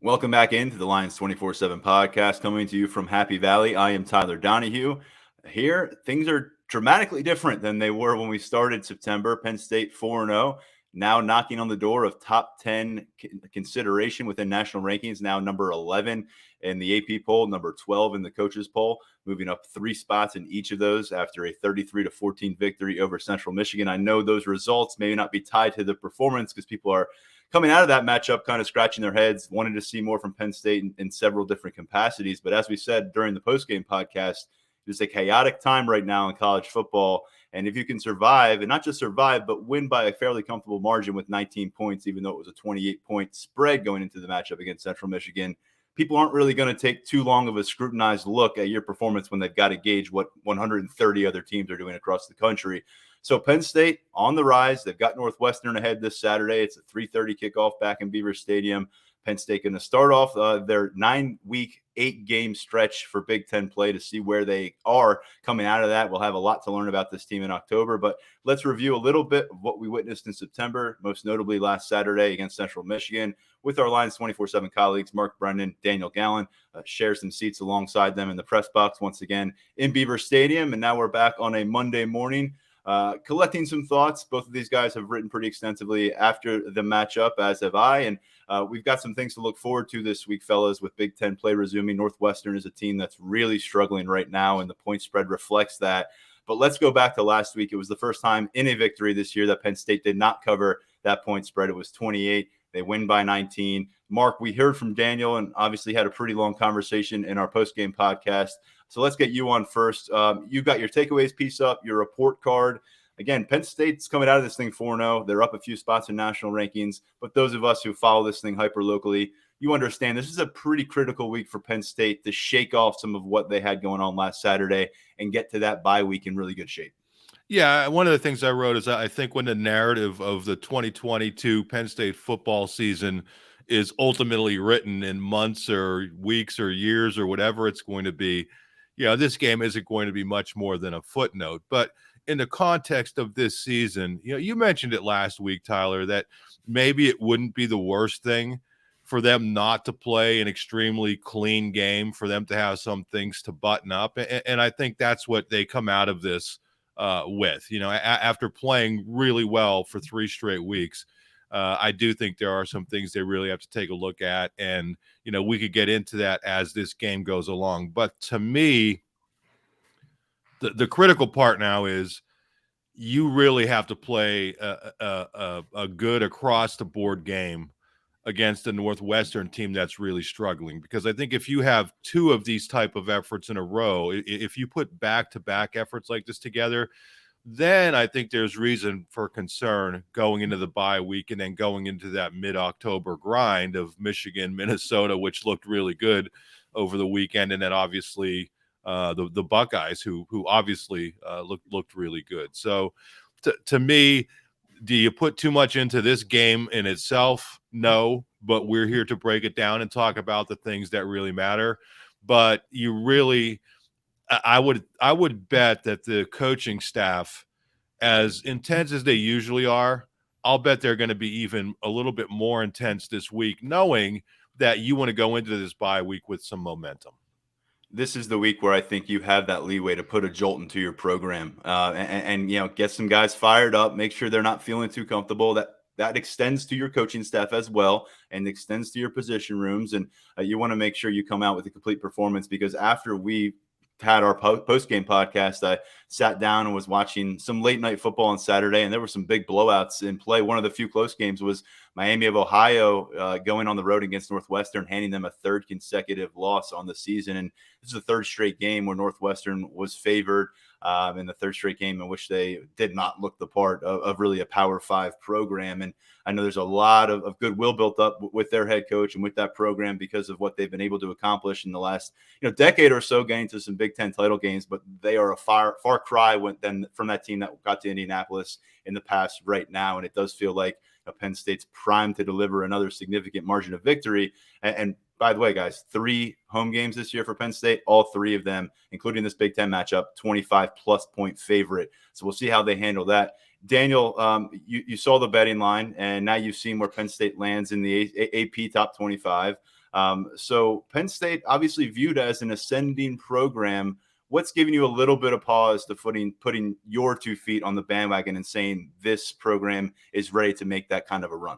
Welcome back into the Lions247 Podcast, coming to you from Happy Valley. I am Tyler Donohue. Here, things are dramatically different than they were when we started September. Penn State 4-0, now knocking on the door of top 10 consideration within national rankings, now number 11 in the AP poll, number 12 in the coaches poll, moving up 3 spots in each of those after a 33-14 victory over Central Michigan. I know those results may not be tied to the performance because people are coming out of that matchup kind of scratching their heads, wanting to see more from Penn State in several different capacities. But as we said during the postgame podcast, it's a chaotic time right now in college football. And if you can survive, and not just survive, but win by a fairly comfortable margin with 19 points, even though it was a 28-point spread going into the matchup against Central Michigan, people aren't really going to take too long of a scrutinized look at your performance when they've got to gauge what 130 other teams are doing across the country. So Penn State on the rise. They've got Northwestern ahead this Saturday. It's a 3:30 kickoff back in Beaver Stadium. Penn State going to start off their 9-week, 8-game stretch for Big Ten play to see where they are coming out of that. We'll have a lot to learn about this team in October, but let's review a little bit of what we witnessed in September, most notably last Saturday against Central Michigan, with our Lions247 colleagues, Mark Brennan, Daniel Gallen, share some seats alongside them in the press box once again in Beaver Stadium. And now we're back on a Monday morning, collecting some thoughts. Both of these guys have written pretty extensively after the matchup, as have I. And we've got some things to look forward to this week, fellas, with Big Ten play resuming. Northwestern is a team that's really struggling right now, and the point spread reflects that. But let's go back to last week. It was the first time in a victory this year that Penn State did not cover that point spread. It was 28. They win by 19. Mark, we heard from Daniel and obviously had a pretty long conversation in our postgame podcast. So let's get you on first. You got your takeaways piece up, your report card. Again, Penn State's coming out of this thing 4-0. They're up a few spots in national rankings. But those of us who follow this thing hyper locally, you understand this is a pretty critical week for Penn State to shake off some of what they had going on last Saturday and get to that bye week in really good shape. Yeah, one of the things I wrote is I think when the narrative of the 2022 Penn State football season is ultimately written in months or weeks or years or whatever it's going to be, this game isn't going to be much more than a footnote. But in the context of this season, you mentioned it last week, Tyler, that maybe it wouldn't be the worst thing for them not to play an extremely clean game, for them to have some things to button up. And I think that's what they come out of this with, after playing really well for 3 straight weeks. I do think there are some things they really have to take a look at. And, we could get into that as this game goes along. But to me, the critical part now is you really have to play a good across-the-board game against a Northwestern team that's really struggling. Because I think if you have 2 of these type of efforts in a row, if you put back-to-back efforts like this together, then I think there's reason for concern going into the bye week and then going into that mid-October grind of Michigan, Minnesota, which looked really good over the weekend, and then obviously the Buckeyes, who obviously looked really good. So to me, do you put too much into this game in itself? No, but we're here to break it down and talk about the things that really matter. But you really, I would bet that the coaching staff, as intense as they usually are, I'll bet they're going to be even a little bit more intense this week, knowing that you want to go into this bye week with some momentum. This is the week where I think you have that leeway to put a jolt into your program and get some guys fired up, make sure they're not feeling too comfortable. That extends to your coaching staff as well and extends to your position rooms. And you want to make sure you come out with a complete performance, because after we had our post-game podcast, I sat down and was watching some late night football on Saturday, and there were some big blowouts in play. One of the few close games was Miami of Ohio going on the road against Northwestern, handing them a 3rd consecutive loss on the season. And this is the 3rd straight game where Northwestern was favored, in the 3rd straight game in which they did not look the part of really a Power 5 program. And I know there's a lot of goodwill built up with their head coach and with that program because of what they've been able to accomplish in the last decade or so, getting to some Big Ten title games. But they are a far cry from that team that got to Indianapolis in the past right now. And it does feel like Penn State's primed to deliver another significant margin of victory. And by the way, guys, 3 home games this year for Penn State, all 3 of them, including this Big Ten matchup, 25-plus point favorite. So we'll see how they handle that. Daniel, you saw the betting line, and now you've seen where Penn State lands in the AP top 25. So Penn State obviously viewed as an ascending program. What's giving you a little bit of pause to putting your 2 feet on the bandwagon and saying this program is ready to make that kind of a run?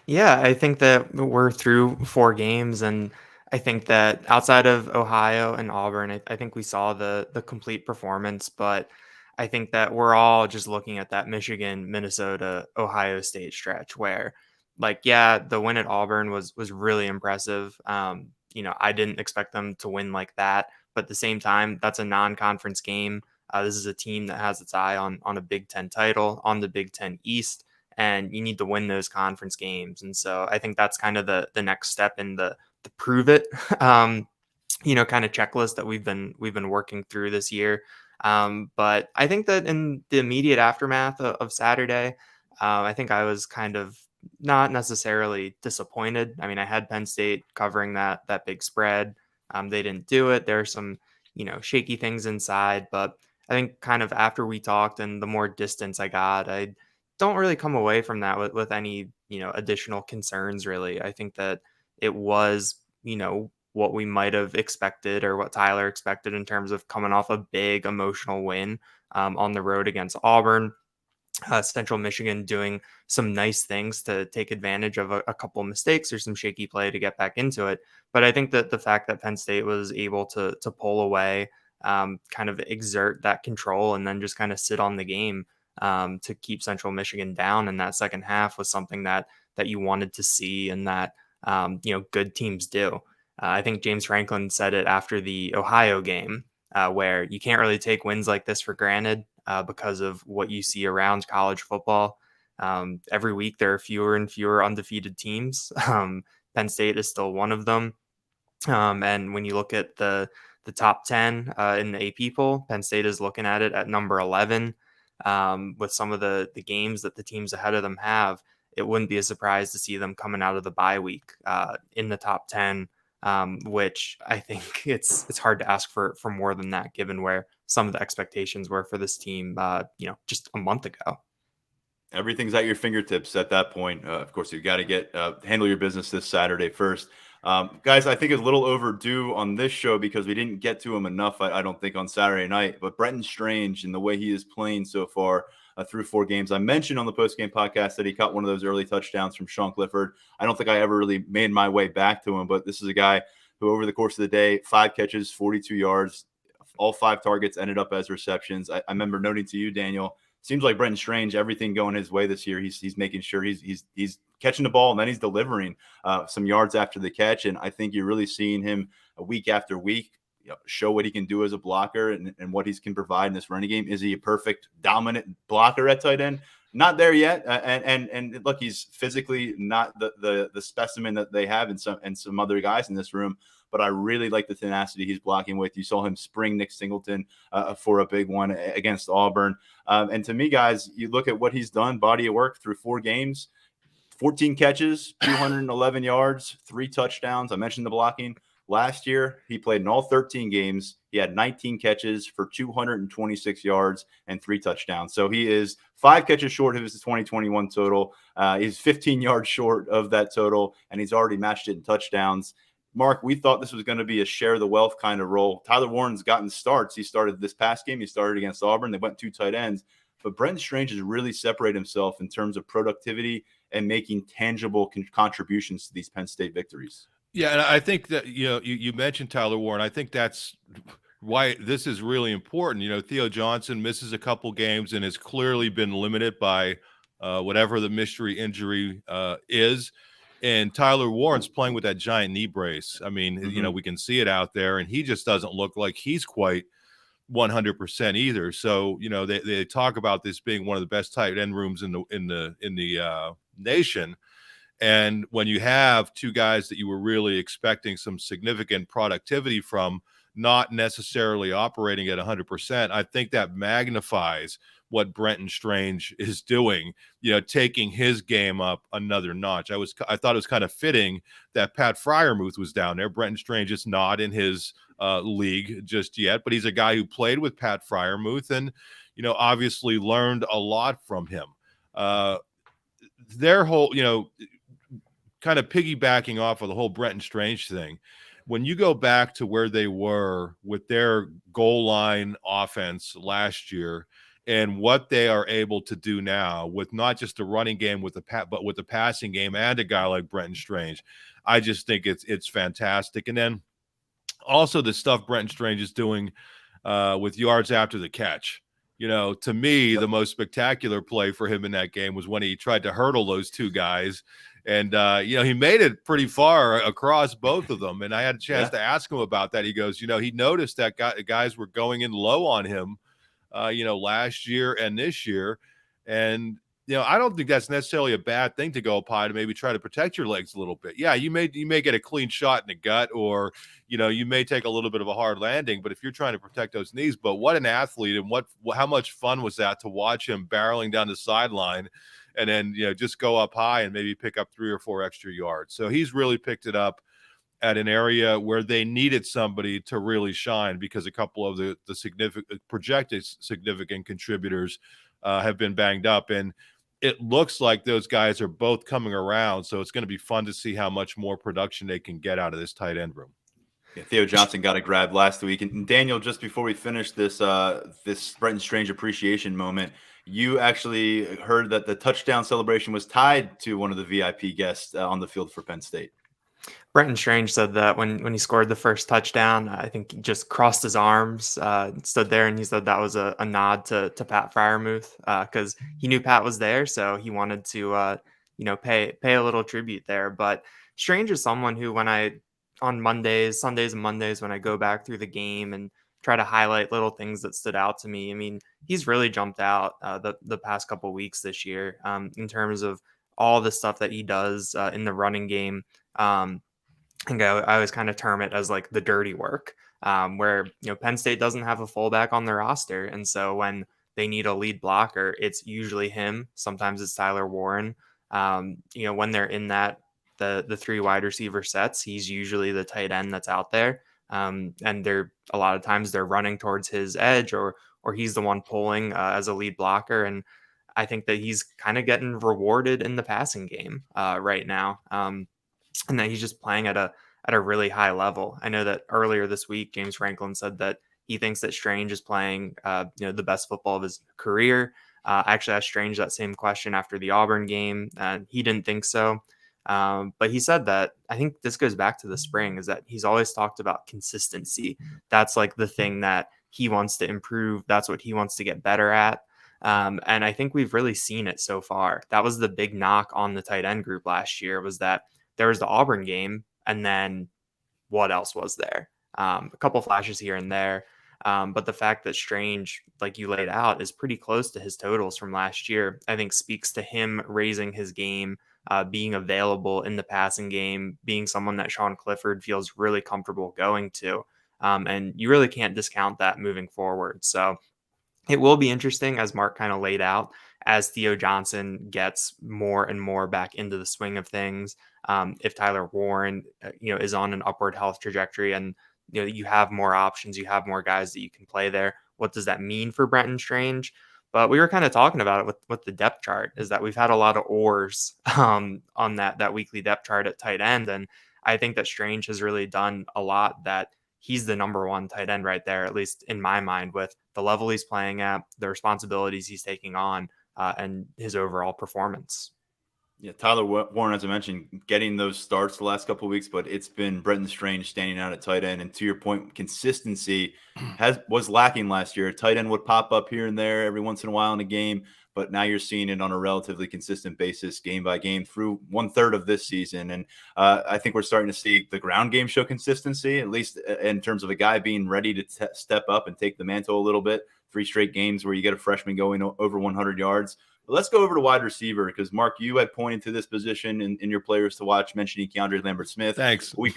Yeah, I think that we're through 4 games, and I think that outside of Ohio and Auburn, I think we saw the complete performance. But I think that we're all just looking at that Michigan, Minnesota, Ohio State stretch where, like, yeah, the win at Auburn was really impressive. I didn't expect them to win like that, but at the same time, that's a non-conference game. This is a team that has its eye on a Big Ten title, on the Big Ten East, and you need to win those conference games. And so I think that's kind of the next step in the prove it, kind of checklist that we've been working through this year. But I think that in the immediate aftermath of Saturday, I think I was kind of not necessarily disappointed. I mean, I had Penn State covering that big spread. They didn't do it. There are some, shaky things inside, but I think kind of after we talked and the more distance I got, I don't really come away from that with any, additional concerns, really. I think that it was, what we might have expected or what Tyler expected in terms of coming off a big emotional win on the road against Auburn. Central Michigan doing some nice things to take advantage of a couple of mistakes or some shaky play to get back into it. But I think that the fact that Penn State was able to pull away, kind of exert that control and then just kind of sit on the game to keep Central Michigan down in that second half was something that you wanted to see and that good teams do. I think James Franklin said it after the Ohio game, where you can't really take wins like this for granted because of what you see around college football. Every week there are fewer and fewer undefeated teams. Penn State is still one of them. And when you look at the top 10 in the AP poll, Penn State is looking at it at number 11. With some of the games that the teams ahead of them have, it wouldn't be a surprise to see them coming out of the bye week in the top 10, which I think it's hard to ask for more than that, given where some of the expectations were for this team, just a month ago. Everything's at your fingertips at that point. Of course, you got to handle your business this Saturday first. Guys, I think it's a little overdue on this show because we didn't get to him enough, I don't think, on Saturday night. But Brennan Strange and the way he is playing so far through 4 games. I mentioned on the postgame podcast that he caught one of those early touchdowns from Sean Clifford. I don't think I ever really made my way back to him, but this is a guy who over the course of the day, 5 catches, 42 yards, all 5 targets ended up as receptions. I remember noting to you, Daniel, seems like Brennan Strange, everything going his way this year. He's making sure he's catching the ball and then he's delivering some yards after the catch. And I think you're really seeing him week after week show what he can do as a blocker and what he can provide in this running game. Is he a perfect dominant blocker at tight end? Not there yet. And look, he's physically not the specimen that they have in some other guys in this room. But I really like the tenacity he's blocking with. You saw him spring Nick Singleton for a big one against Auburn. And to me, guys, you look at what he's done, body of work through 4 games, 14 catches, 211 yards, 3 touchdowns. I mentioned the blocking. Last year, he played in all 13 games. He had 19 catches for 226 yards and 3 touchdowns. So he is 5 catches short of his 2021 total. He's 15 yards short of that total, and he's already matched it in touchdowns. Mark, we thought this was going to be a share the wealth kind of role. Tyler Warren's gotten starts. He started this past game. He started against Auburn. They went 2 tight ends. But Brennan Strange has really separated himself in terms of productivity and making tangible contributions to these Penn State victories. Yeah, and I think that, you mentioned Tyler Warren. I think that's why this is really important. Theo Johnson misses a couple games and has clearly been limited by whatever the mystery injury is. And Tyler Warren's playing with that giant knee brace. I mean, we can see it out there, and he just doesn't look like he's quite 100% either. So, they talk about this being one of the best tight end rooms in the nation. And when you have 2 guys that you were really expecting some significant productivity from, not necessarily operating at 100%, I think that magnifies what Brennan Strange is doing, taking his game up another notch. I thought it was kind of fitting that Pat Freiermuth was down there. Brennan Strange is not in his league just yet, but he's a guy who played with Pat Freiermuth and, obviously learned a lot from him. Their whole, kind of piggybacking off of the whole Brenton Strange thing, when you go back to where they were with their goal line offense last year and what they are able to do now with not just the running game but with the passing game and a guy like Brenton Strange, I just think it's fantastic. And then also the stuff Brenton Strange is doing with yards after the catch. To me, the most spectacular play for him in that game was when he tried to hurdle those two guys. And, he made it pretty far across both of them. And I had a chance to ask him about that. He goes, he noticed that guys were going in low on him, last year and this year. And, I don't think that's necessarily a bad thing to go up high to maybe try to protect your legs a little bit. Yeah, you may get a clean shot in the gut, or, you may take a little bit of a hard landing, but if you're trying to protect those knees, but what an athlete, and how much fun was that to watch him barreling down the sideline and then, just go up high and maybe pick up 3 or 4 extra yards. So he's really picked it up at an area where they needed somebody to really shine, because a couple of the projected significant contributors have been banged up. And it looks like those guys are both coming around. So it's going to be fun to see how much more production they can get out of this tight end room. Yeah, Theo Johnson got a grab last week. And Daniel, just before we finish this Brenton Strange appreciation moment, you actually heard that the touchdown celebration was tied to one of the VIP guests on the field for Penn State. Brenton Strange said that when he scored the first touchdown, I think he just crossed his arms, stood there, and he said that was a nod to Pat Freiermuth, because he knew Pat was there, so he wanted to pay a little tribute there. But Strange is someone who, on Sundays and Mondays, when I go back through the game and try to highlight little things that stood out to me, I mean, he's really jumped out the past couple weeks this year in terms of all the stuff that he does in the running game. I think I always kind of term it as like the dirty work, where Penn State doesn't have a fullback on their roster, and so when they need a lead blocker, it's usually him. Sometimes it's Tyler Warren. When they're in the 3 wide receiver sets, he's usually the tight end that's out there, and a lot of times they're running towards his edge, or he's the one pulling as a lead blocker. And I think that he's kind of getting rewarded in the passing game right now. And that he's just playing at a really high level. I know that earlier this week, James Franklin said that he thinks that Strange is playing, the best football of his career. I actually asked Strange that same question after the Auburn game, and he didn't think so. But he said that, I think this goes back to the spring, is that he's always talked about consistency. That's like the thing that he wants to improve. That's what he wants to get better at. And I think we've really seen it so far. That was the big knock on the tight end group last year, was that there was the Auburn game, and then what else was there? A couple flashes here and there. But the fact that Strange, like you laid out, is pretty close to his totals from last year, I think speaks to him raising his game, being available in the passing game, being someone that Sean Clifford feels really comfortable going to. And you really can't discount that moving forward. So it will be interesting, as Mark kind of laid out, as Theo Johnson gets more and more back into the swing of things. If Tyler Warren, is on an upward health trajectory, and you have more options, you have more guys that you can play there. What does that mean for Brenton Strange? But we were kind of talking about it with the depth chart, is that we've had a lot of oars on that weekly depth chart at tight end, and I think that Strange has really done a lot. That he's the number 1 tight end right there, at least in my mind, with the level he's playing at, the responsibilities he's taking on, and his overall performance. Yeah, Tyler Warren, as I mentioned, getting those starts the last couple of weeks, but it's been Brenton Strange standing out at tight end. And to your point, consistency was lacking last year. A tight end would pop up here and there every once in a while in a game, but now you're seeing it on a relatively consistent basis, game by game, through 1/3 of this season. And I think we're starting to see the ground game show consistency, at least in terms of a guy being ready to step up and take the mantle a little bit. 3 straight games where you get a freshman going over 100 yards. But let's go over to wide receiver, because Mark, you had pointed to this position in your players to watch, mentioning Keandre Lambert-Smith. Thanks. A week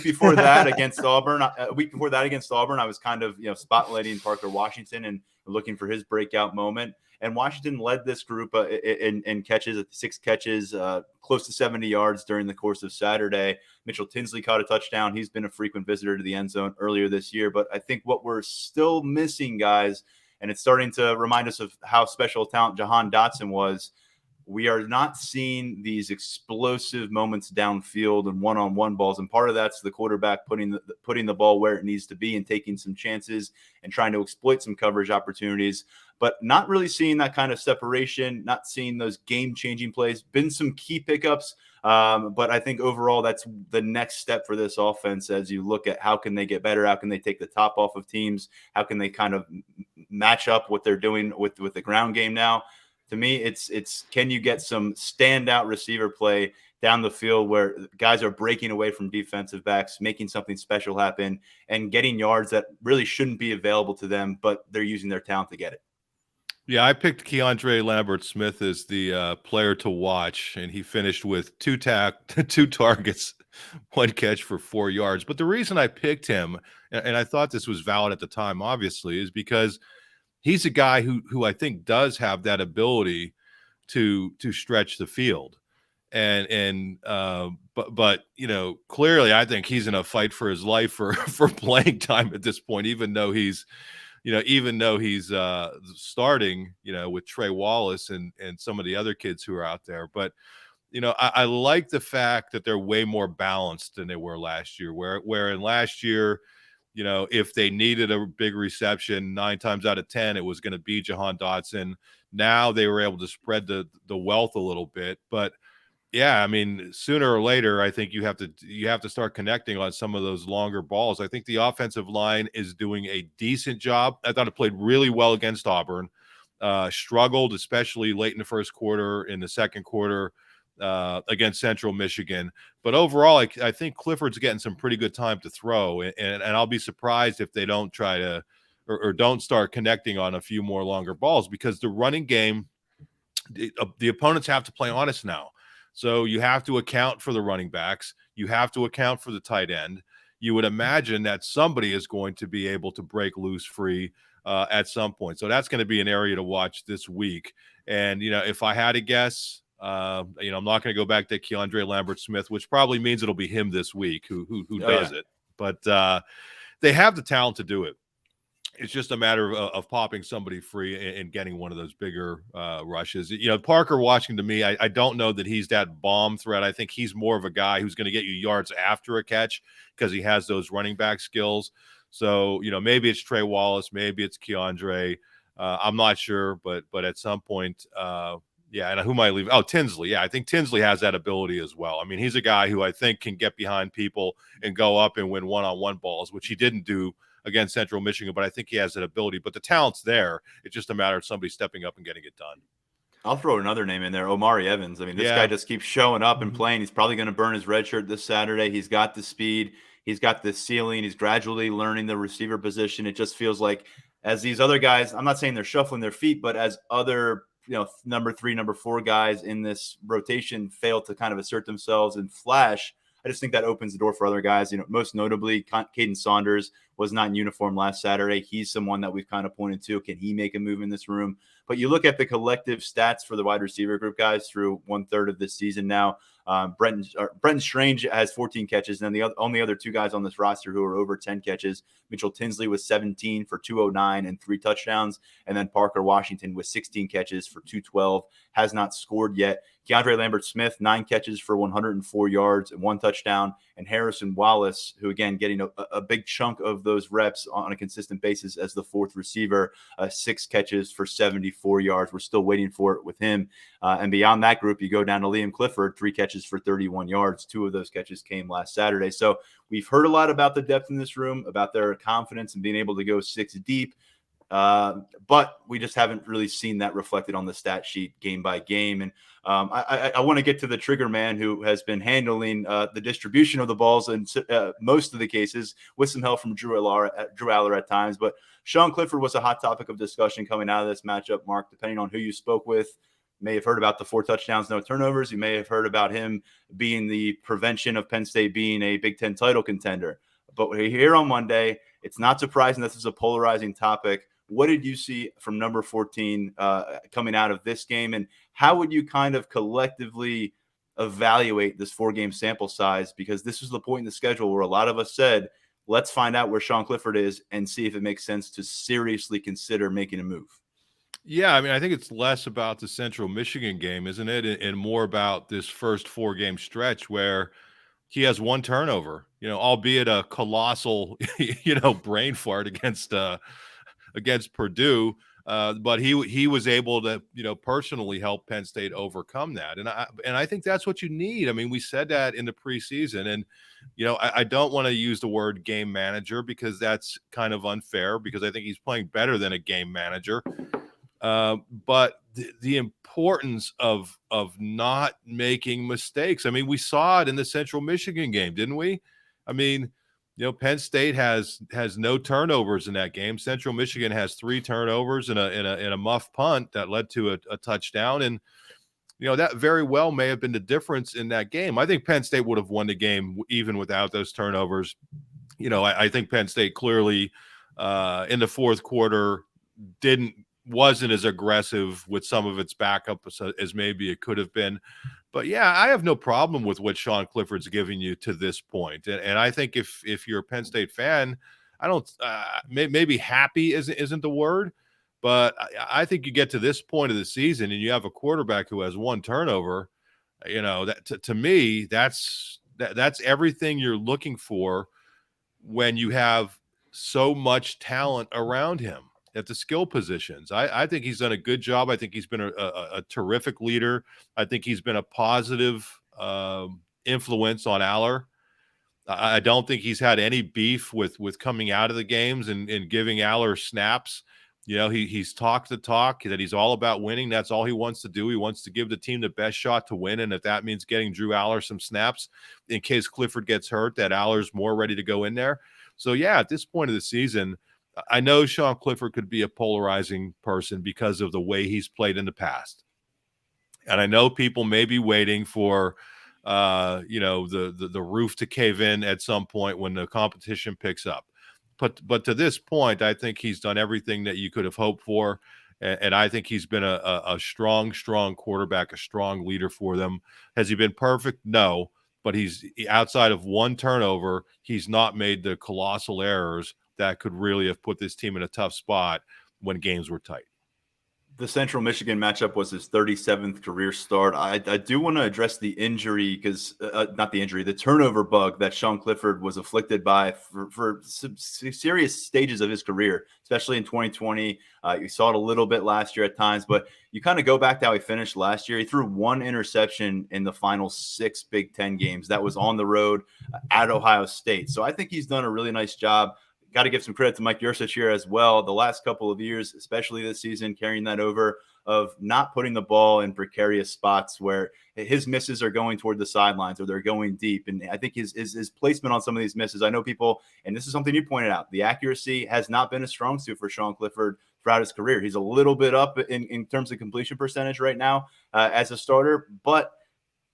before that against Auburn, I was kind of spotlighting Parker Washington and looking for his breakout moment. And Washington led this group in catches, 6 catches, close to 70 yards during the course of Saturday. Mitchell Tinsley caught a touchdown. He's been a frequent visitor to the end zone earlier this year. But I think what we're still missing, guys, and it's starting to remind us of how special talent Jahan Dotson was, we are not seeing these explosive moments downfield and one-on-one balls. And part of that's the quarterback putting the ball where it needs to be and taking some chances and trying to exploit some coverage opportunities, but not really seeing that kind of separation, not seeing those game-changing plays. Been some key pickups, but I think overall that's the next step for this offense as you look at how can they get better, how can they take the top off of teams, how can they kind of match up what they're doing with the ground game now. To me, it's can you get some standout receiver play down the field where guys are breaking away from defensive backs, making something special happen, and getting yards that really shouldn't be available to them, but they're using their talent to get it. Yeah, I picked Keandre Lambert Smith as the player to watch, and he finished with two targets, 1 catch for 4 yards. But the reason I picked him, and I thought this was valid at the time, obviously, is because he's a guy who I think does have that ability to stretch the field. But clearly I think he's in a fight for his life for playing time at this point, even though he's starting, with Trey Wallace and some of the other kids who are out there. But, I like the fact that they're way more balanced than they were last year, where in last year, if they needed a big reception, 9 times out of 10, it was going to be Jahan Dotson. Now they were able to spread the wealth a little bit. But yeah, I mean, sooner or later, I think you have to start connecting on some of those longer balls. I think the offensive line is doing a decent job. I thought it played really well against Auburn. Struggled, especially late in the first quarter, in the second quarter against Central Michigan. But overall, I think Clifford's getting some pretty good time to throw, and I'll be surprised if they don't try to or don't start connecting on a few more longer balls, because the running game, the opponents have to play honest now. So you have to account for the running backs. You have to account for the tight end. You would imagine that somebody is going to be able to break loose free at some point. So that's going to be an area to watch this week. And, if I had to guess, I'm not going to go back to Keandre Lambert Smith, which probably means it'll be him this week who does it. But they have the talent to do it. It's just a matter of popping somebody free and getting one of those bigger rushes. Parker Washington, to me, I don't know that he's that bomb threat. I think he's more of a guy who's going to get you yards after a catch because he has those running back skills. So, maybe it's Trey Wallace, maybe it's Keandre. I'm not sure, but at some point, and who might leave? Oh, Tinsley. Yeah, I think Tinsley has that ability as well. I mean, he's a guy who I think can get behind people and go up and win one-on-one balls, which he didn't do against Central Michigan, but I think he has that ability. But the talent's there. It's just a matter of somebody stepping up and getting it done. I'll throw another name in there, Omari Evans. I mean, this guy just keeps showing up and playing. He's probably going to burn his red shirt this Saturday. He's got the speed. He's got the ceiling. He's gradually learning the receiver position. It just feels like as these other guys, I'm not saying they're shuffling their feet, but as other number 3, number 4 guys in this rotation fail to kind of assert themselves and flash, I just think that opens the door for other guys. Most notably, Caden Saunders was not in uniform last Saturday. He's someone that we've kind of pointed to. Can he make a move in this room? But you look at the collective stats for the wide receiver group, guys, through 1/3 of this season now. Brenton Strange has 14 catches, and then the only other 2 guys on this roster who are over 10 catches. Mitchell Tinsley was 17 for 209 and 3 touchdowns, and then Parker Washington with 16 catches for 212, has not scored yet. Keandre Lambert Smith, 9 catches for 104 yards and 1 touchdown, and Harrison Wallace, who again getting a big chunk of those reps on a consistent basis as the 4th receiver, 6 catches for 74 yards. We're still waiting for it with him. And beyond that group, you go down to Liam Clifford, 3 catches for 31 yards. 2 of those catches came last Saturday. So we've heard a lot about the depth in this room, about their confidence and being able to go 6 deep. But we just haven't really seen that reflected on the stat sheet game by game. And I want to get to the trigger man who has been handling the distribution of the balls in most of the cases with some help from Drew Aller at times. But Sean Clifford was a hot topic of discussion coming out of this matchup, Mark, depending on who you spoke with. You may have heard about the 4 touchdowns, no turnovers. You may have heard about him being the prevention of Penn State being a Big Ten title contender. But we're here on Monday. It's not surprising this is a polarizing topic. What did you see from number 14 coming out of this game? And how would you kind of collectively evaluate this 4-game sample size? Because this was the point in the schedule where a lot of us said, let's find out where Sean Clifford is and see if it makes sense to seriously consider making a move. Yeah, I mean, I think it's less about the Central Michigan game, isn't it? And more about this first 4-game stretch where he has one turnover, albeit a colossal, brain fart against Purdue. But he was able to, personally help Penn State overcome that. And I think that's what you need. I mean, we said that in the preseason, and I don't want to use the word game manager because that's kind of unfair, because I think he's playing better than a game manager. But the importance of not making mistakes. I mean, we saw it in the Central Michigan game, didn't we? I mean, Penn State has no turnovers in that game. Central Michigan has 3 turnovers and a muff punt that led to a touchdown, and that very well may have been the difference in that game. I think Penn State would have won the game even without those turnovers. I think Penn State clearly in the fourth quarter wasn't as aggressive with some of its backup as maybe it could have been. But yeah, I have no problem with what Sean Clifford's giving you to this point. And I think if you're a Penn State fan, I don't maybe happy isn't the word, but I think you get to this point of the season and you have a quarterback who has 1 turnover. That to me, that's everything you're looking for when you have so much talent around him at the skill positions. I think he's done a good job. I think he's been a terrific leader. I think he's been a positive influence on Aller. I don't think he's had any beef with coming out of the games and giving Aller snaps. He's talked the talk that he's all about winning. That's all he wants to do. He wants to give the team the best shot to win. And if that means getting Drew Aller some snaps in case Clifford gets hurt, that Aller's more ready to go in there. So yeah, at this point of the season, I know Sean Clifford could be a polarizing person because of the way he's played in the past. And I know people may be waiting for, the roof to cave in at some point when the competition picks up. But to this point, I think he's done everything that you could have hoped for. And I think he's been a strong quarterback, a strong leader for them. Has he been perfect? No. But he's outside of 1 turnover, he's not made the colossal errors that could really have put this team in a tough spot when games were tight. The Central Michigan matchup was his 37th career start. I do want to address the injury because not the injury, the turnover bug that Sean Clifford was afflicted by for some serious stages of his career, especially in 2020. You saw it a little bit last year at times, but you kind of go back to how he finished last year. He threw 1 interception in the final 6 Big Ten games. That was on the road at Ohio State. So I think he's done a really nice job. Got to give some credit to Mike Yurcich here as well. The last couple of years, especially this season, carrying that over of not putting the ball in precarious spots where his misses are going toward the sidelines or they're going deep. And I think his placement on some of these misses, I know people, and this is something you pointed out, the accuracy has not been a strong suit for Sean Clifford throughout his career. He's a little bit up in terms of completion percentage right now as a starter, but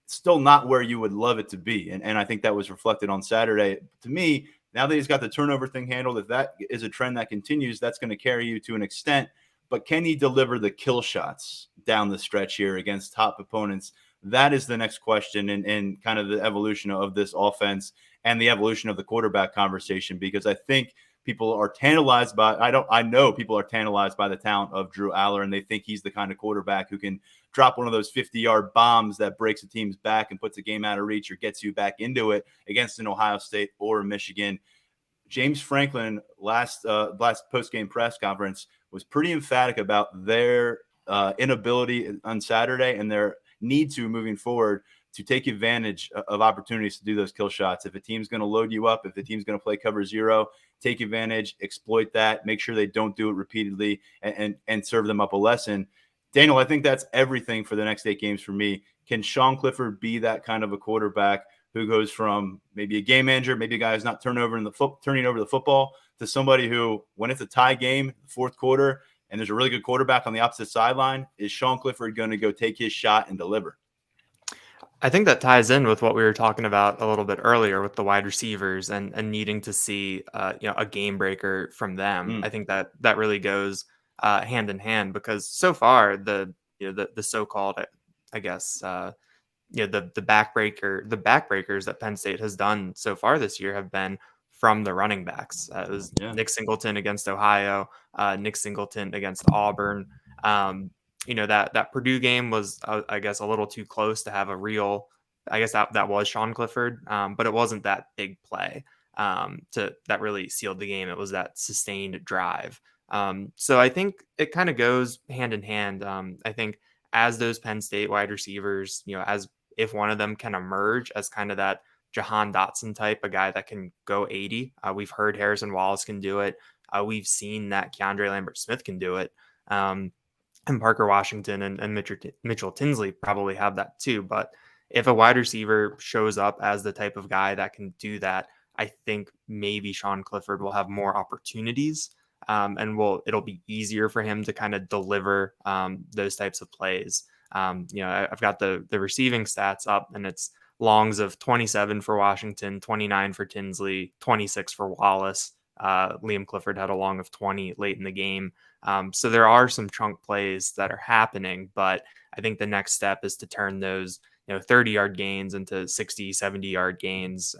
still not where you would love it to be. And I think that was reflected on Saturday. To me, now that he's got the turnover thing handled, if that is a trend that continues, that's going to carry you to an extent. But can he deliver the kill shots down the stretch here against top opponents? That is the next question and kind of the evolution of this offense and the evolution of the quarterback conversation, because I think people are tantalized by I know people are tantalized by the talent of Drew Aller, and they think he's the kind of quarterback who can drop one of those 50-yard bombs that breaks a team's back and puts a game out of reach or gets you back into it against an Ohio State or Michigan. James Franklin last post-game press conference was pretty emphatic about their inability on Saturday and their need to moving forward to take advantage of opportunities to do those kill shots. If a team's going to load you up, if the team's going to play cover 0, take advantage, exploit that, make sure they don't do it repeatedly and serve them up a lesson. Daniel, I think that's everything for the next 8 games for me. Can Sean Clifford be that kind of a quarterback who goes from maybe a game manager, maybe a guy who's not turning over the football, to somebody who, when it's a tie game, fourth quarter, and there's a really good quarterback on the opposite sideline, is Sean Clifford going to go take his shot and deliver? I think that ties in with what we were talking about a little bit earlier with the wide receivers and needing to see a game breaker from them. I think that really goes hand in hand, because so far the so-called, I guess, the backbreakers that Penn State has done so far this year have been from the running backs. It was Nick Singleton against Ohio, Nick Singleton against Auburn. That Purdue game was, I guess, a little too close to have a real. I guess that was Sean Clifford, but it wasn't that big play that really sealed the game. It was that sustained drive. So I think it kind of goes hand in hand. I think as those Penn State wide receivers, as if one of them can emerge as kind of that Jahan Dotson type, a guy that can go 80. We've heard Harrison Wallace can do it. We've seen that Keandre Lambert Smith can do it. And Parker Washington and Mitchell Tinsley probably have that too. But if a wide receiver shows up as the type of guy that can do that, I think maybe Sean Clifford will have more opportunities, and it'll be easier for him to kind of deliver those types of plays. I've got the receiving stats up, and it's longs of 27 for Washington, 29 for Tinsley, 26 for Wallace. Liam Clifford had a long of 20 late in the game. So there are some chunk plays that are happening, but I think the next step is to turn those 30-yard gains into 60, 70-yard gains,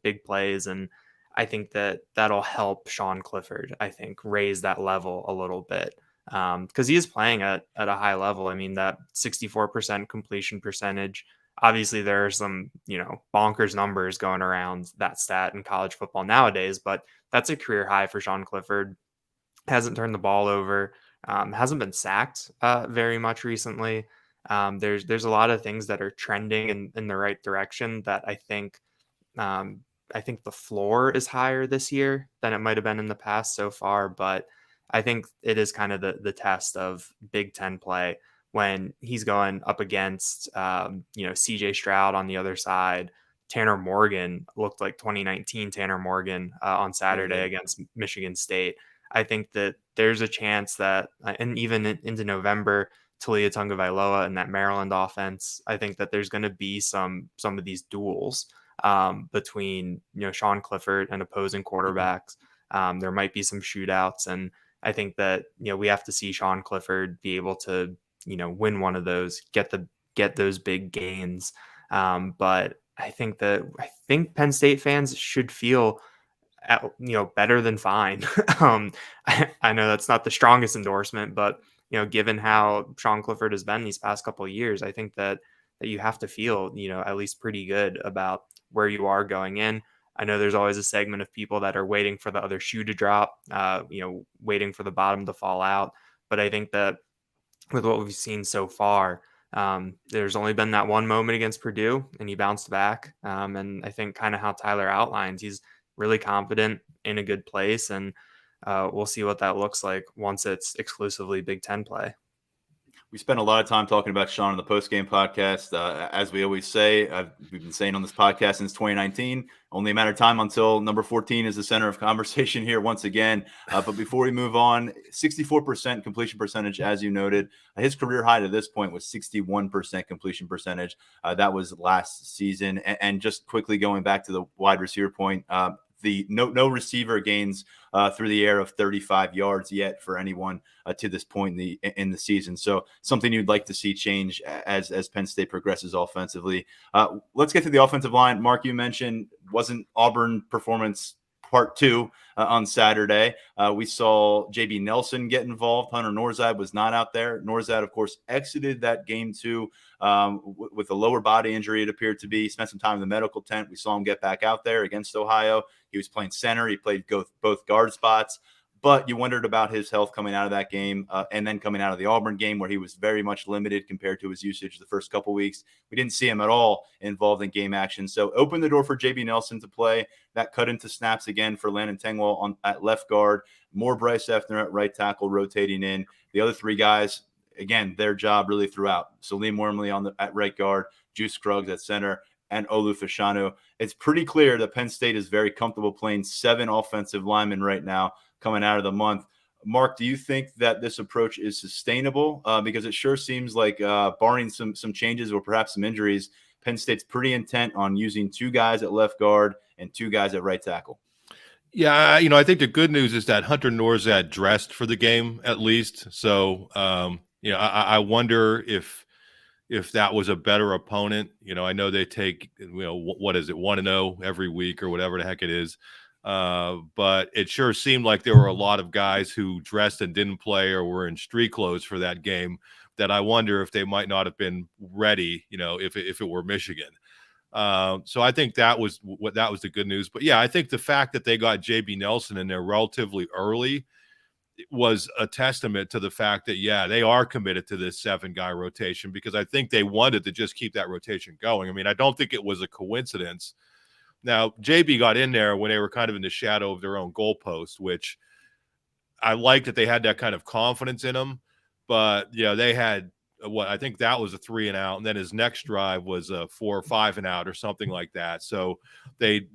big plays. And I think that'll help Sean Clifford, I think, raise that level a little bit. Because he is playing at a high level. I mean, that 64% completion percentage, obviously there are some, bonkers numbers going around that stat in college football nowadays, but that's a career high for Sean Clifford. Hasn't turned the ball over, hasn't been sacked very much recently. There's a lot of things that are trending in the right direction that I think the floor is higher this year than it might have been in the past so far, but I think it is kind of the test of Big Ten play when he's going up against, CJ Stroud on the other side. Tanner Morgan looked like 2019 Tanner Morgan on Saturday against Michigan State. I think that there's a chance that, and even into November, Talia Tagovailoa and that Maryland offense, I think that there's going to be some of these duels between Sean Clifford and opposing quarterbacks. There might be some shootouts, and I think that we have to see Sean Clifford be able to win one of those, get those big gains. But I think Penn State fans should feel better than fine. I know that's not the strongest endorsement, but given how Sean Clifford has been these past couple of years, I think that you have to feel at least pretty good about where you are going in. I know there's always a segment of people that are waiting for the other shoe to drop, waiting for the bottom to fall out. But I think that with what we've seen so far, there's only been that one moment against Purdue, and he bounced back. And I think kind of how Tyler outlines, he's really confident, in a good place, and we'll see what that looks like once it's exclusively Big Ten play. We spent a lot of time talking about Sean on the post-game podcast. As we always say, we've been saying on this podcast since 2019, only a matter of time until number 14 is the center of conversation here once again. But before we move on, 64% completion percentage, as you noted. His career high to this point was 61% completion percentage. That was last season. And just quickly going back to the wide receiver point, the no receiver gains through the air of 35 yards yet for anyone to this point in the season. So something you'd like to see change as Penn State progresses offensively. Let's get to the offensive line. Mark, you mentioned wasn't Auburn performance part 2 on Saturday. We saw JB Nelson get involved. Hunter Norzad was not out there. Norzad, of course, exited that game 2 with a lower body injury, it appeared to be. Spent some time in the medical tent. We saw him get back out there against Ohio. He was playing center. He played both guard spots. But you wondered about his health coming out of that game and then coming out of the Auburn game, where he was very much limited compared to his usage the first couple weeks. We didn't see him at all involved in game action. So open the door for JB Nelson to play. That cut into snaps again for Landon Tengwall at left guard. More Bryce Effner at right tackle rotating in. The other 3 guys, again, their job really throughout. Salim Wormley at right guard, Juice Scruggs at center, and Olu Fashanu. It's pretty clear that Penn State is very comfortable playing 7 offensive linemen right now coming out of the month. Mark, do you think that this approach is sustainable? Because it sure seems like, barring some changes or perhaps some injuries, Penn State's pretty intent on using 2 guys at left guard and 2 guys at right tackle. Yeah, I think the good news is that Hunter Norzad dressed for the game at least. So, I wonder if that was a better opponent. I know they take, what is it, 1-0 every week or whatever the heck it is. But it sure seemed like there were a lot of guys who dressed and didn't play or were in street clothes for that game that I wonder if they might not have been ready, if it were Michigan. So I think that was the good news. But yeah, I think the fact that they got JB Nelson in there relatively early was a testament to the fact that, yeah, they are committed to this 7-guy rotation, because I think they wanted to just keep that rotation going. I mean, I don't think it was a coincidence. Now, JB got in there when they were kind of in the shadow of their own goalpost, which I like that they had that kind of confidence in him. But, they had I think that was a 3 and out. And then his next drive was a 4 or 5 and out or something like that. So they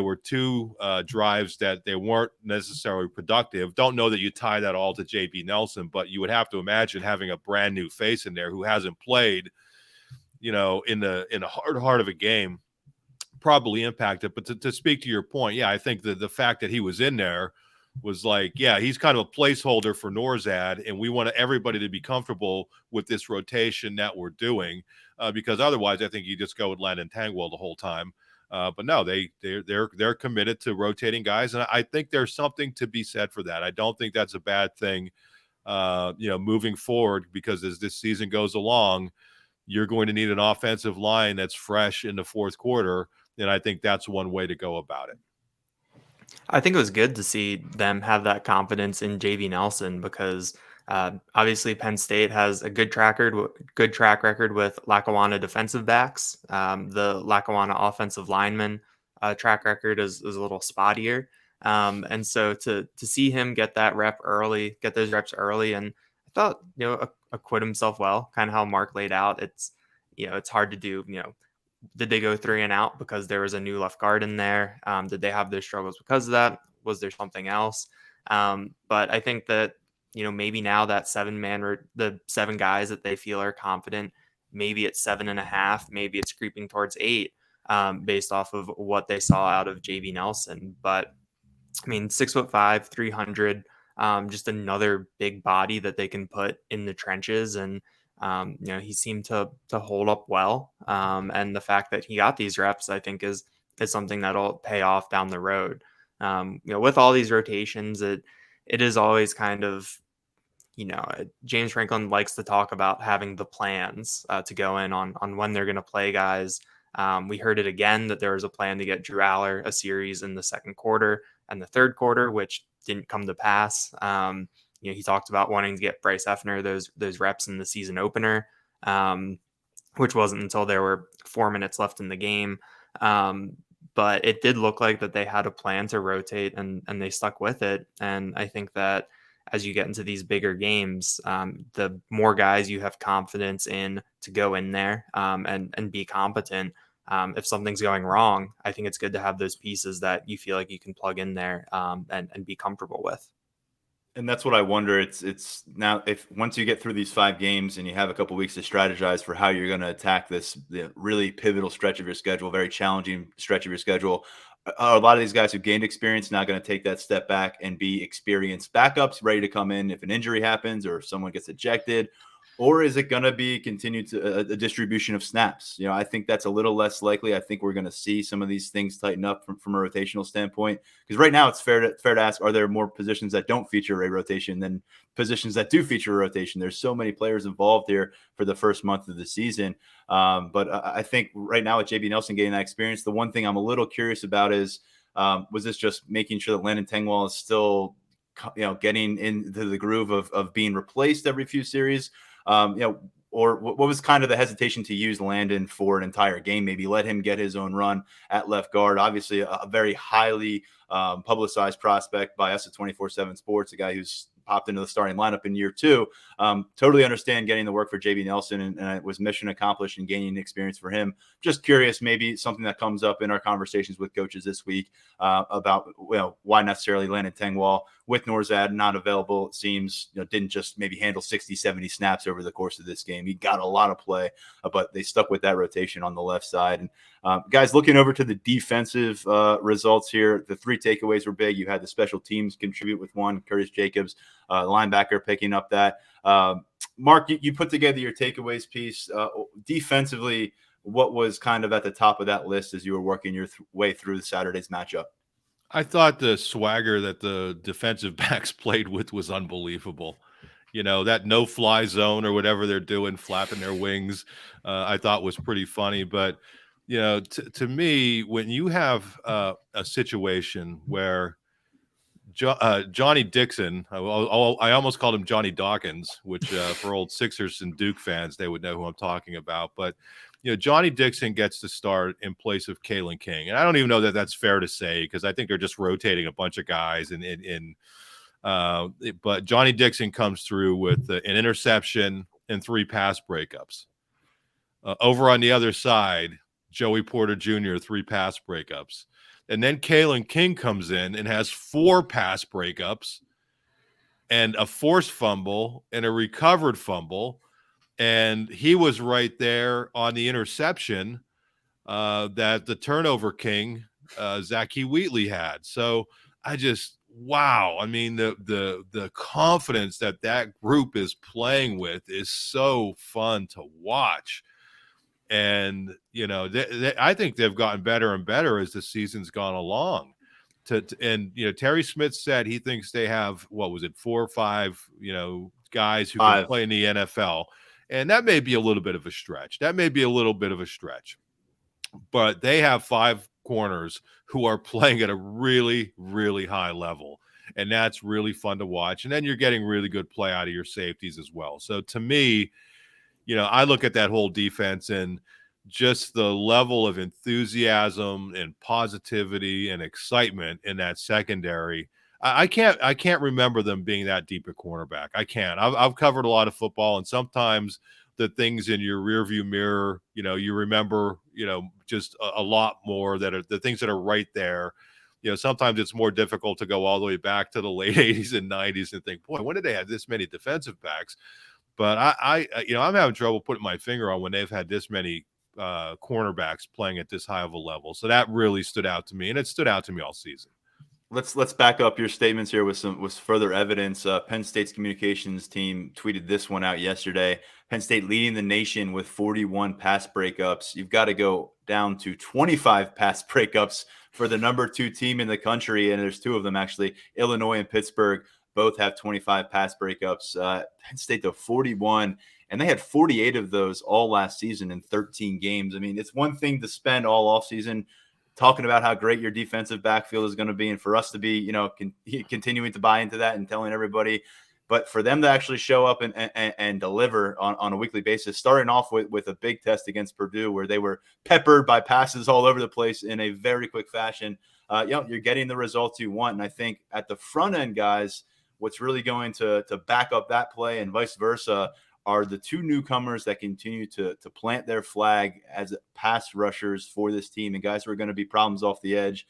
were 2 drives that they weren't necessarily productive. Don't know that you tie that all to JB Nelson, but you would have to imagine having a brand new face in there who hasn't played, in the heart of a game, probably impacted. But to speak to your point, yeah, I think the fact that he was in there was like, yeah, he's kind of a placeholder for Norzad, and we want everybody to be comfortable with this rotation that we're doing, because otherwise I think you just go with Landon Tangwell the whole time. But no, they're committed to rotating guys, and I think there's something to be said for that. I don't think that's a bad thing, moving forward, because as this season goes along, you're going to need an offensive line that's fresh in the fourth quarter, and I think that's one way to go about it. I think it was good to see them have that confidence in JV Nelson, because obviously Penn State has a good track record with Lackawanna defensive backs. The Lackawanna offensive lineman track record is a little spottier. And so to see him get those reps early, and I thought, acquit himself well, kind of how Mark laid out. It's hard to do, did they go 3 and out because there was a new left guard in there? Did they have those struggles because of that? Was there something else? But I think that, maybe now that the 7 guys that they feel are confident, maybe it's 7.5, maybe it's creeping towards 8, based off of what they saw out of JV Nelson. But I mean, 6'5", 300, just another big body that they can put in the trenches. And he seemed to hold up well. And the fact that he got these reps, I think, is something that'll pay off down the road. With all these rotations, it is always kind of, James Franklin likes to talk about having the plans to go in on when they're going to play guys. We heard it again that there was a plan to get Drew Aller a series in the second quarter and the third quarter, which didn't come to pass. He talked about wanting to get Bryce Effner those reps in the season opener, which wasn't until there were 4 minutes left in the game. But it did look like that they had a plan to rotate, and they stuck with it. And I think that as you get into these bigger games, the more guys you have confidence in to go in there and be competent. If something's going wrong, I think it's good to have those pieces that you feel like you can plug in there and be comfortable with. And that's what I wonder. It's now, if once you get through these 5 games and you have a couple weeks to strategize for how you're going to attack the really pivotal stretch of your schedule, very challenging stretch of your schedule, a lot of these guys who gained experience now going to take that step back and be experienced backups ready to come in if an injury happens or if someone gets ejected? Or is it going to be continued to a distribution of snaps? I think that's a little less likely. I think we're going to see some of these things tighten up from a rotational standpoint, because right now it's fair to ask, are there more positions that don't feature a rotation than positions that do feature a rotation? There's so many players involved here for the first month of the season. But I think right now with JB Nelson getting that experience, the one thing I'm a little curious about is, was this just making sure that Landon Tangwell is still, getting into the groove of being replaced every few series? Or what was kind of the hesitation to use Landon for an entire game? Maybe let him get his own run at left guard. Obviously, a very highly publicized prospect by us at 247 Sports, a guy who's popped into the starting lineup in year 2. Totally understand getting the work for JB Nelson, and it was mission accomplished and gaining experience for him. Just curious, maybe something that comes up in our conversations with coaches this week about why necessarily Landon Tangwell, with Norzad not available, it seems, didn't just maybe handle 60, 70 snaps over the course of this game. He got a lot of play, but they stuck with that rotation on the left side. And guys, looking over to the defensive results here, the 3 takeaways were big. You had the special teams contribute with 1, Curtis Jacobs, linebacker, picking up that. Mark, you put together your takeaways piece. Defensively, what was kind of at the top of that list as you were working your way through the Saturday's matchup? I thought the swagger that the defensive backs played with was unbelievable. That no-fly zone or whatever they're doing, flapping their wings, I thought was pretty funny. But, to me, when you have a situation where Johnny Dixon, I almost called him Johnny Dawkins, which for old Sixers and Duke fans, they would know who I'm talking about. But, Johnny Dixon gets to start in place of Kalen King. And I don't even know that that's fair to say, because I think they're just rotating a bunch of guys but Johnny Dixon comes through with an interception and 3 pass breakups. Over on the other side, Joey Porter Jr., 3 pass breakups. And then Kalen King comes in and has 4 pass breakups and a forced fumble and a recovered fumble. And he was right there on the interception that the turnover king, Zachy Wheatley, had. So wow. I mean, the confidence that group is playing with is so fun to watch. And, I think they've gotten better and better as the season's gone along. Terry Smith said he thinks they have, 4 or 5, guys who can play in the NFL. And that may be a little bit of a stretch. But they have 5 corners who are playing at a really, really high level. And that's really fun to watch. And then you're getting really good play out of your safeties as well. So to me, I look at that whole defense and just the level of enthusiasm and positivity and excitement in that secondary. I can't remember them being that deep at cornerback. I can't. I've covered a lot of football, and sometimes the things in your rearview mirror, you remember, just a lot more that are the things that are right there. Sometimes it's more difficult to go all the way back to the late 80s and 90s and think, boy, when did they have this many defensive backs? But I'm having trouble putting my finger on when they've had this many cornerbacks playing at this high of a level. So that really stood out to me, and it stood out to me all season. Let's back up your statements here with further evidence. Penn State's communications team tweeted this one out yesterday. Penn State leading the nation with 41 pass breakups. You've got to go down to 25 pass breakups for the number 2 team in the country, and there's 2 of them actually. Illinois and Pittsburgh both have 25 pass breakups. Penn State though 41, and they had 48 of those all last season in 13 games. I mean, it's one thing to spend all offseason talking about how great your defensive backfield is going to be, and for us to be, continuing to buy into that and telling everybody, but for them to actually show up and deliver on a weekly basis, starting off with a big test against Purdue where they were peppered by passes all over the place in a very quick fashion. You're getting the results you want. And I think at the front end, guys, what's really going to back up that play and vice versa are the 2 newcomers that continue to plant their flag as pass rushers for this team, and guys who are going to be problems off the edge.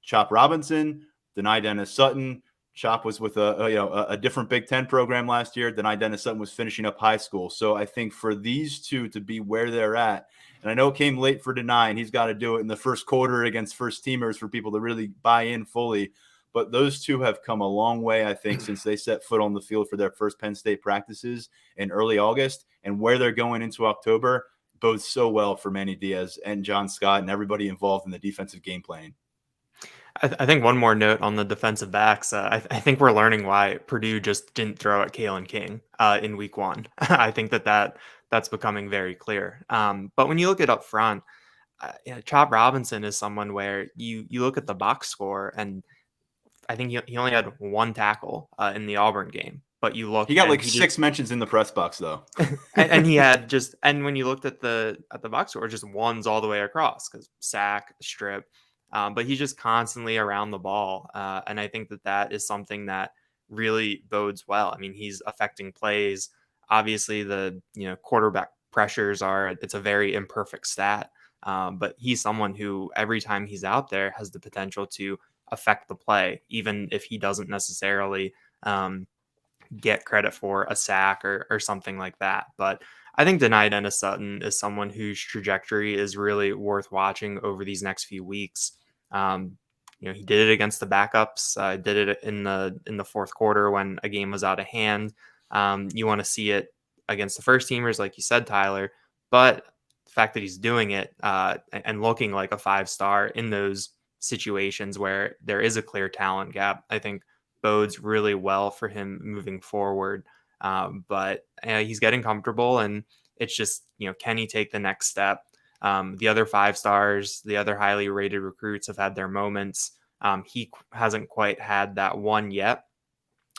Chop Robinson, Denai Dennis Sutton. Chop was with a different Big Ten program last year. Denai Dennis Sutton was finishing up high school. So I think for these 2 to be where they're at, and I know it came late for Denai, and he's got to do it in the first quarter against first teamers for people to really buy in fully. But those 2 have come a long way, I think, since they set foot on the field for their first Penn State practices in early August, and where they're going into October bodes so well for Manny Diaz and John Scott and everybody involved in the defensive game planning. I think one more note on the defensive backs. I think we're learning why Purdue just didn't throw at Kalen King in week 1. I think that's becoming very clear. But when you look at up front, Chop Robinson is someone where you look at the box score, and I think he only had 1 tackle in the Auburn game. But you look, he got like 6 mentions in the press box though, and he had and when you looked at the box score, just ones all the way across, because sack, strip. But he's just constantly around the ball. And I think that is something that really bodes well. I mean, he's affecting plays. Obviously, the quarterback pressures it's a very imperfect stat. But he's someone who every time he's out there has the potential to affect the play, even if he doesn't necessarily get credit for a sack or something like that. But I think Denai Dennis Sutton is someone whose trajectory is really worth watching over these next few weeks. He did it against the backups. Did it in the fourth quarter when a game was out of hand. You want to see it against the first teamers, like you said, Tyler. But the fact that he's doing it and looking like a 5-star in those situations where there is a clear talent gap, I think bodes really well for him moving forward. But he's getting comfortable, and it's just, can he take the next step? The other 5-stars, the other highly rated recruits have had their moments. He hasn't quite had that one yet,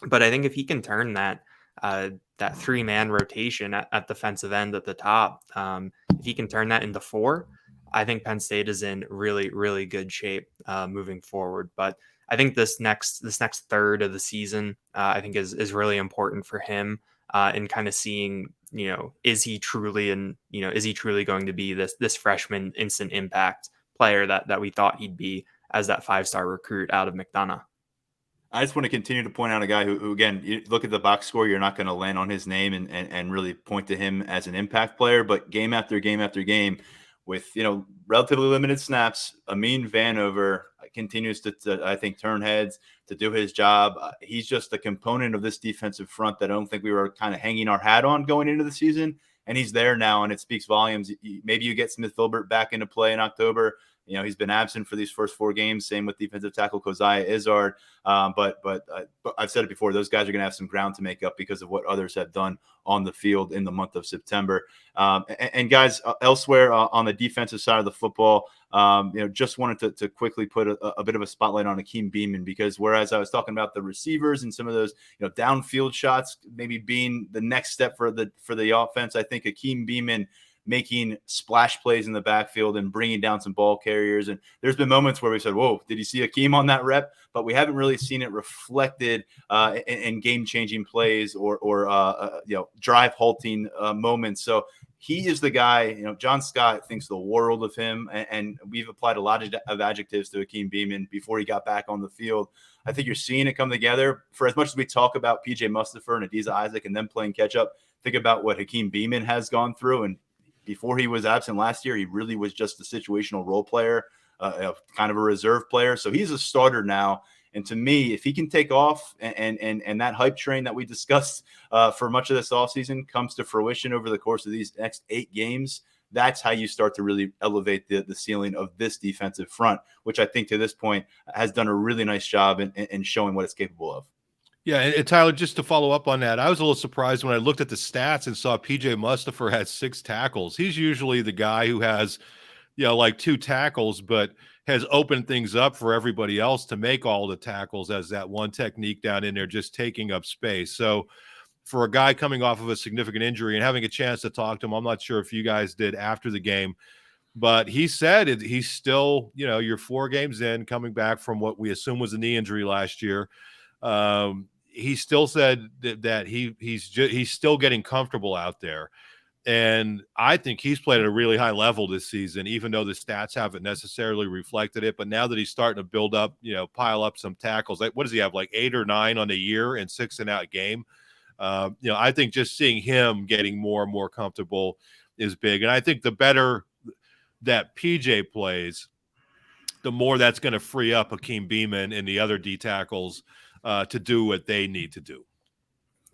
but I think if he can turn that 3-man rotation at defensive end at the top, if he can turn that into 4, I think Penn State is in really, really good shape moving forward. But I think this next third of the season, I think is really important for him in kind of seeing, is he truly going to be this freshman instant impact player that we thought he'd be as that 5-star recruit out of McDonough. I just want to continue to point out a guy who again, you look at the box score, you're not going to land on his name and really point to him as an impact player, but game after game after game with, relatively limited snaps, Amin Vanover continues to I think, turn heads, to do his job. He's just a component of this defensive front that I don't think we were kind of hanging our hat on going into the season. And he's there now, and it speaks volumes. Maybe you get Smith Filbert back into play in October. He's been absent for these first 4 games. Same with defensive tackle Keziah Izzard. But I've said it before, those guys are going to have some ground to make up because of what others have done on the field in the month of September. And guys, elsewhere on the defensive side of the football, just wanted to quickly put a bit of a spotlight on Akeem Beamon, because whereas I was talking about the receivers and some of those, downfield shots maybe being the next step for the offense, I think Akeem Beamon making splash plays in the backfield and bringing down some ball carriers. And there's been moments where we said, whoa, did you see Akeem on that rep? But we haven't really seen it reflected in game-changing plays or drive halting moments. So he is the guy, John Scott thinks the world of him, and we've applied a lot of adjectives to Akeem Beamon before he got back on the field. I think you're seeing it come together. For as much as we talk about PJ Mustipher and Adisa Isaac and them playing catch-up, think about what Akeem Beamon has gone through. And before he was absent last year, he really was just a situational role player, kind of a reserve player. So he's a starter now. And to me, if he can take off and that hype train that we discussed for much of this offseason comes to fruition over the course of these next 8 games, that's how you start to really elevate the ceiling of this defensive front, which I think to this point has done a really nice job in showing what it's capable of. Yeah, and Tyler, just to follow up on that, I was a little surprised when I looked at the stats and saw PJ Mustipher had 6 tackles. He's usually the guy who has, like 2 tackles, but has opened things up for everybody else to make all the tackles as that one technique down in there just taking up space. So for a guy coming off of a significant injury and having a chance to talk to him, I'm not sure if you guys did after the game, but he said he's still, you're 4 games in, coming back from what we assume was a knee injury last year. He still said that he's still getting comfortable out there. And I think he's played at a really high level this season, even though the stats haven't necessarily reflected it. But now that he's starting to build up, pile up some tackles, like what does he have, like 8 or 9 on the year and 6 in that game? I think just seeing him getting more and more comfortable is big. And I think the better that PJ plays, the more that's going to free up Akeem Beamon and the other D tackles to do what they need to do.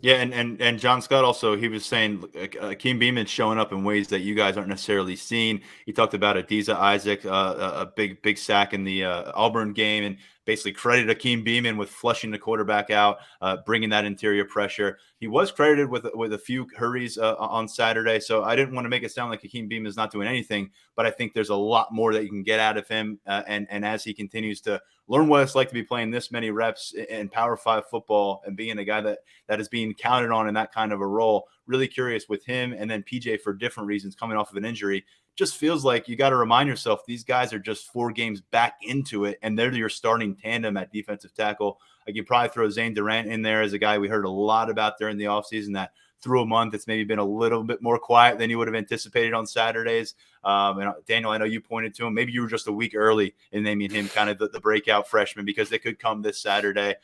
Yeah, and John Scott also, he was saying Akeem Beamon showing up in ways that you guys aren't necessarily seeing. He talked about Adisa Isaac, a big sack in the Auburn game, and basically credited Akeem Beamon with flushing the quarterback out, bringing that interior pressure. He was credited with a few hurries on Saturday, so I didn't want to make it sound like Akeem Beamon is not doing anything, but I think there's a lot more that you can get out of him, and as he continues to learn what it's like to be playing this many reps in Power 5 football and being a guy that is being counted on in that kind of a role. Really curious with him, and then PJ for different reasons coming off of an injury. Just feels like you got to remind yourself these guys are just 4 games back into it, and they're your starting tandem at defensive tackle. Like you probably throw Zane Durant in there as a guy we heard a lot about during the offseason that through a month it's maybe been a little bit more quiet than you would have anticipated on Saturdays. And Daniel, I know you pointed to him. Maybe you were just a week early in naming him kind of the breakout freshman because they could come this Saturday.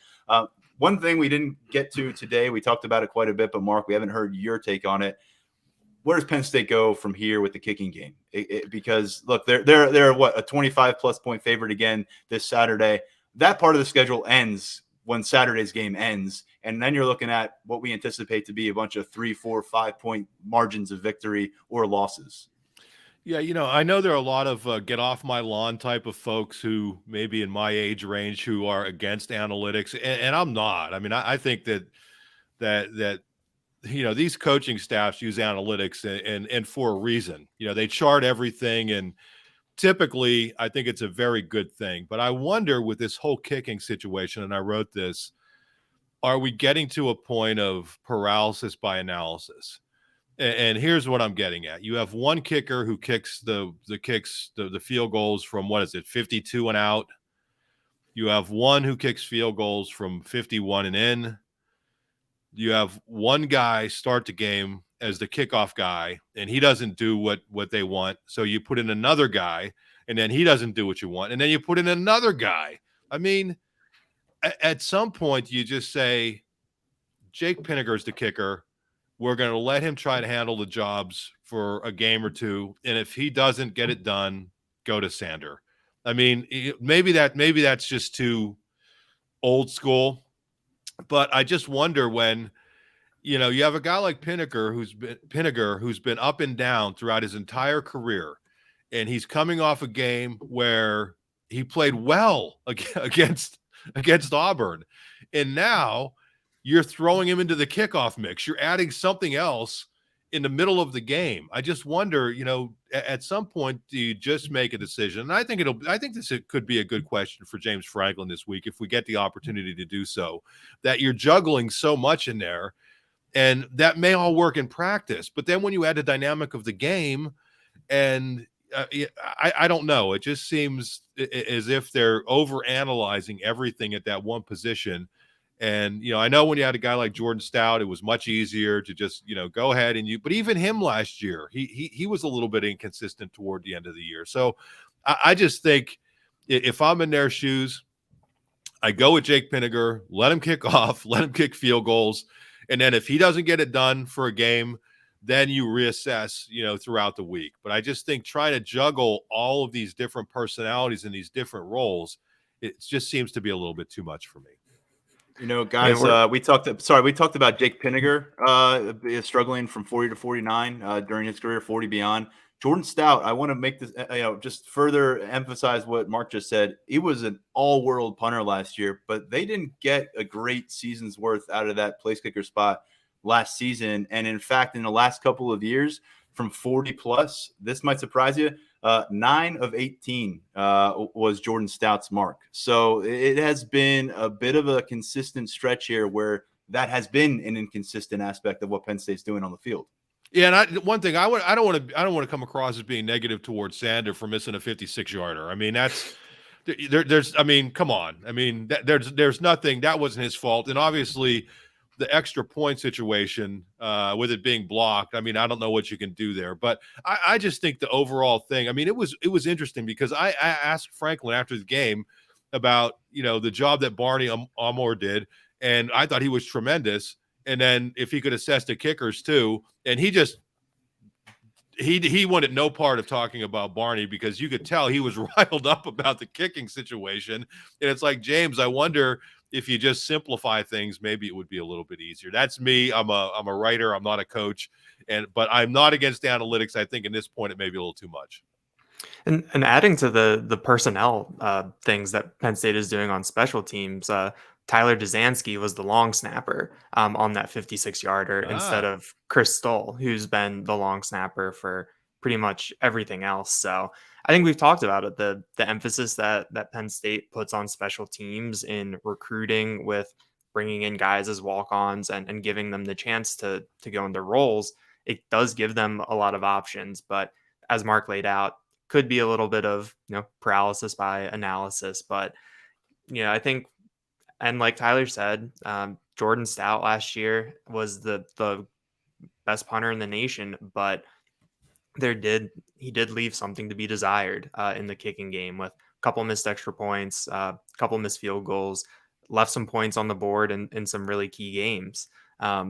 One thing we didn't get to today, we talked about it quite a bit, but Mark, we haven't heard your take on it. Where does Penn State go from here with the kicking game? Because look, they're what, a 25+ point favorite again this Saturday. That part of the schedule ends when Saturday's game ends, and then you're looking at what we anticipate to be a bunch of 3, 4, 5 point margins of victory or losses. Yeah, I know there are a lot of get off my lawn type of folks who maybe in my age range who are against analytics, and I'm not. I mean, I think that these coaching staffs use analytics and for a reason. They chart everything, and typically I think it's a very good thing. But I wonder with this whole kicking situation, and I wrote this, are we getting to a point of paralysis by analysis? And here's what I'm getting at. You have one kicker who kicks the field goals from, what is it, 52 and out. You have one who kicks field goals from 51 and in. You have one guy start the game as the kickoff guy, and he doesn't do what they want. So you put in another guy, and then he doesn't do what you want. And then you put in another guy. I mean, at some point you just say, Jake Pinniger's the kicker. We're going to let him try to handle the jobs for a game or two. And if he doesn't get it done, go to Sander. I mean, maybe that's just too old school, but I just wonder when, you have a guy like Pinniger who's been up and down throughout his entire career. And he's coming off a game where he played well against Auburn. And now you're throwing him into the kickoff mix. You're adding something else in the middle of the game. I just wonder, at some point, do you just make a decision? And I think this could be a good question for James Franklin this week, if we get the opportunity to do so, that you're juggling so much in there, and that may all work in practice. But then when you add the dynamic of the game, and I don't know, it just seems as if they're overanalyzing everything at that one position. And, I know when you had a guy like Jordan Stout, it was much easier to just, go ahead but even him last year, he was a little bit inconsistent toward the end of the year. So I just think if I'm in their shoes, I go with Jake Pinniger, let him kick off, let him kick field goals. And then if he doesn't get it done for a game, then you reassess, throughout the week. But I just think trying to juggle all of these different personalities and these different roles, it just seems to be a little bit too much for me. Guys, we talked about Jake Pinniger struggling from 40 to 49 during his career, 40 beyond. Jordan Stout, I want to make this, just further emphasize what Mark just said. He was an all-world punter last year, but they didn't get a great season's worth out of that place kicker spot last season. And in fact, in the last couple of years, from 40 plus, this might surprise you, 9 of 18 was Jordan Stout's mark. So it has been a bit of a consistent stretch here where that has been an inconsistent aspect of what Penn State's doing on the field. Yeah, and one thing I don't want to come across as being negative towards Sander for missing a 56-yarder. I mean, that's there's. I mean, come on. I mean, there's nothing that wasn't his fault, and obviously the extra point situation with it being blocked. I mean, I don't know what you can do there, but I just think the overall thing. I mean, it was interesting because I asked Franklin after the game about the job that Barney Amor did, and I thought he was tremendous. And then if he could assess the kickers too, and he wanted no part of talking about Barney because you could tell he was riled up about the kicking situation. And it's like, James, I wonder if you just simplify things, maybe it would be a little bit easier. That's me. I'm a writer. I'm not a coach, but I'm not against analytics. I think in this point it may be a little too much. And adding to the personnel things that Penn State is doing on special teams, Tyler Dzansky was the long snapper on that 56-yarder instead of Chris Stoll, who's been the long snapper for pretty much everything else. So I think we've talked about it, the emphasis that Penn State puts on special teams in recruiting, with bringing in guys as walk-ons and giving them the chance to go into roles. It does give them a lot of options, but as Mark laid out, could be a little bit of paralysis by analysis. But I think, and like Tyler said, Jordan Stout last year was the best punter in the nation, but he did leave something to be desired in the kicking game, with a couple missed extra points, a couple missed field goals, left some points on the board in some really key games.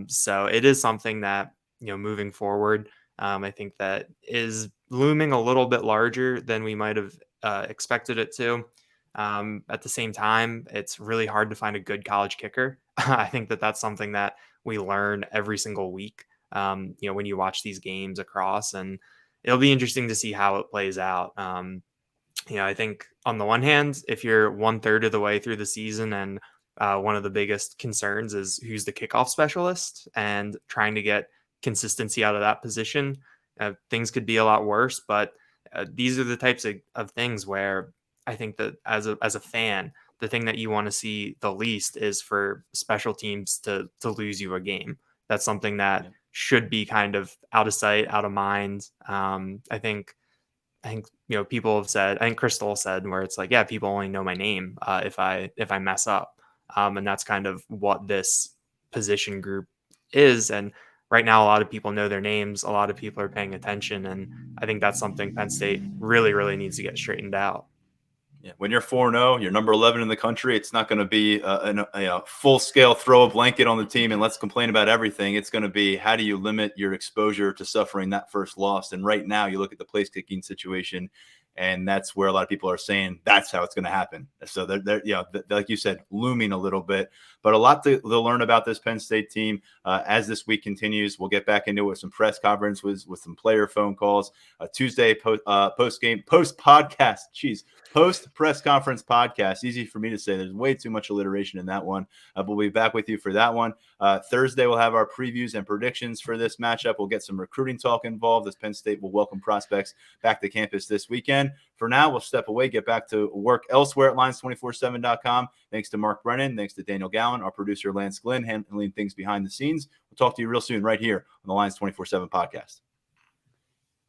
So it is something that, moving forward, I think that is looming a little bit larger than we might have expected it to. At the same time, it's really hard to find a good college kicker. I think that that's something that we learn every single week. When you watch these games across, and it'll be interesting to see how it plays out. I think on the one hand, if you're 1/3 of the way through the season and one of the biggest concerns is who's the kickoff specialist and trying to get consistency out of that position, things could be a lot worse. But these are the types of things where I think that as a fan, the thing that you want to see the least is for special teams to lose you a game. That's something that should be kind of out of sight, out of mind. I think people have said, I think Crystal said, where it's like, yeah, people only know my name if I mess up, and that's kind of what this position group is. And right now, a lot of people know their names. A lot of people are paying attention, and I think that's something Penn State really, really needs to get straightened out. Yeah, when you're 4-0, you're number 11 in the country. It's not going to be a full-scale throw a blanket on the team and let's complain about everything. It's going to be, how do you limit your exposure to suffering that first loss? And right now, you look at the place kicking situation, and that's where a lot of people are saying that's how it's going to happen. So they're like you said, looming a little bit, but a lot to learn about this Penn State team as this week continues. We'll get back into it with some press conference with some player phone calls, Tuesday post press conference podcast. Easy for me to say. There's way too much alliteration in that one. But we'll be back with you for that one. Thursday, we'll have our previews and predictions for this matchup. We'll get some recruiting talk involved as Penn State will welcome prospects back to campus this weekend. For now, we'll step away, get back to work elsewhere at Lions247.com. Thanks to Mark Brennan. Thanks to Daniel Gallen, our producer Lance Glynn, handling things behind the scenes. We'll talk to you real soon right here on the Lions247 Podcast.